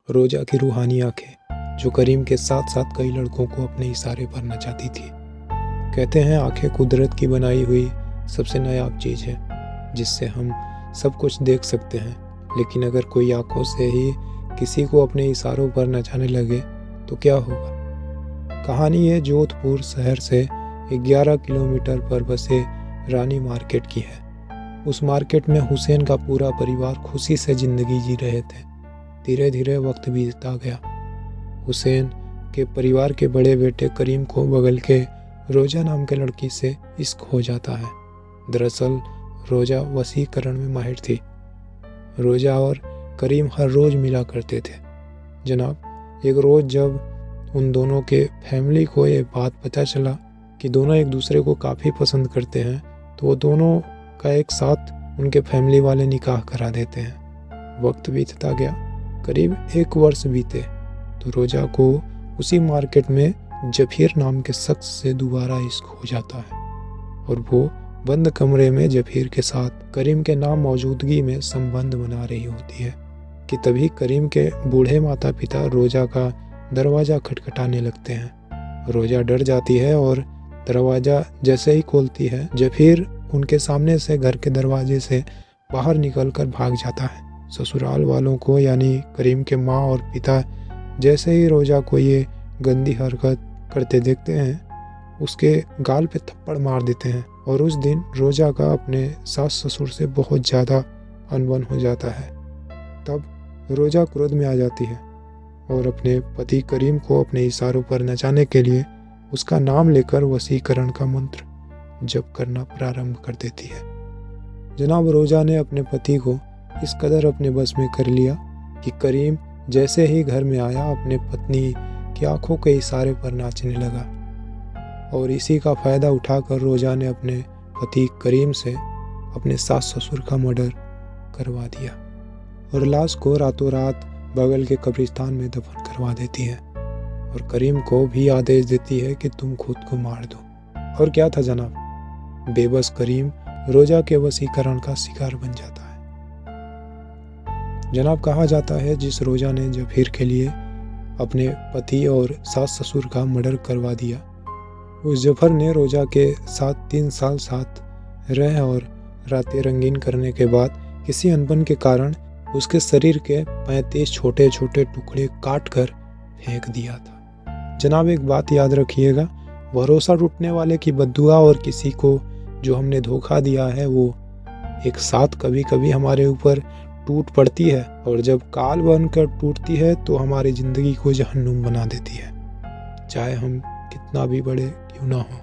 रोजा की रूहानी आंखें जो करीम के साथ साथ कई लड़कों को अपने इशारे पर नचाती थी। कहते हैं आंखें कुदरत की बनाई हुई सबसे नायाब चीज़ है जिससे हम सब कुछ देख सकते हैं, लेकिन अगर कोई आंखों से ही किसी को अपने इशारों पर नचाने लगे तो क्या होगा। कहानी है जोधपुर शहर से 11 किलोमीटर पर बसे रानी मार्केट की है। उस मार्केट में हुसैन का पूरा परिवार खुशी से ज़िंदगी जी रहे थे। धीरे धीरे वक्त बीतता गया। हुसैन के परिवार के बड़े बेटे करीम को बगल के रोजा नाम के लड़की से इश्क हो जाता है। दरअसल रोजा वसीकरण में माहिर थी। रोजा और करीम हर रोज़ मिला करते थे। जनाब, एक रोज़ जब उन दोनों के फैमिली को ये बात पता चला कि दोनों एक दूसरे को काफ़ी पसंद करते हैं, तो वो दोनों का एक साथ उनके फैमिली वाले निकाह करा देते हैं। वक्त बीतता गया, करीब 1 वर्ष बीते तो रोजा को उसी मार्केट में जफीर नाम के शख्स से दोबारा इश्क हो जाता है और वो बंद कमरे में जफीर के साथ करीम के नाम मौजूदगी में संबंध बना रही होती है कि तभी करीम के बूढ़े माता पिता रोजा का दरवाज़ा खटखटाने लगते हैं। रोजा डर जाती है और दरवाज़ा जैसे ही खोलती है, जफीर उनके सामने से घर के दरवाजे से बाहर निकलकर भाग जाता है। ससुराल वालों को यानी करीम के माँ और पिता जैसे ही रोजा को ये गंदी हरकत करते देखते हैं, उसके गाल पे थप्पड़ मार देते हैं और उस दिन रोजा का अपने सास ससुर से बहुत ज़्यादा अनबन हो जाता है। तब रोजा क्रोध में आ जाती है और अपने पति करीम को अपने इशारों पर नचाने के लिए उसका नाम लेकर वसीकरण का मंत्र जप करना प्रारंभ कर देती है। जनाब, रोजा ने अपने पति को इस कदर अपने बस में कर लिया कि करीम जैसे ही घर में आया अपने पत्नी की आंखों के इशारे पर नाचने लगा और इसी का फ़ायदा उठाकर रोजा ने अपने पति करीम से अपने सास ससुर का मर्डर करवा दिया और लाश को रातों रात बगल के कब्रिस्तान में दफन करवा देती है और करीम को भी आदेश देती है कि तुम खुद को मार दो। और क्या था जनाब, बेबस करीम रोजा के वसीकरण का शिकार बन जाता है। जनाब, कहा जाता है जिस रोजा ने जफीर के लिए अपने पति और सास ससुर का मर्डर करवा दिया, उस जफर ने रोजा के साथ 3 साल साथ रहे और रातें रंगीन करने के बाद किसी अनबन के कारण उसके शरीर के 35 छोटे छोटे टुकड़े काट कर फेंक दिया था। जनाब, एक बात याद रखिएगा, भरोसा टूटने वाले की बद्दुआ और किसी को जो हमने धोखा दिया है वो एक साथ कभी कभी हमारे ऊपर टूट पड़ती है और जब काल बनकर टूटती है तो हमारी ज़िंदगी को जहन्नुम बना देती है, चाहे हम कितना भी बड़े क्यों ना हो।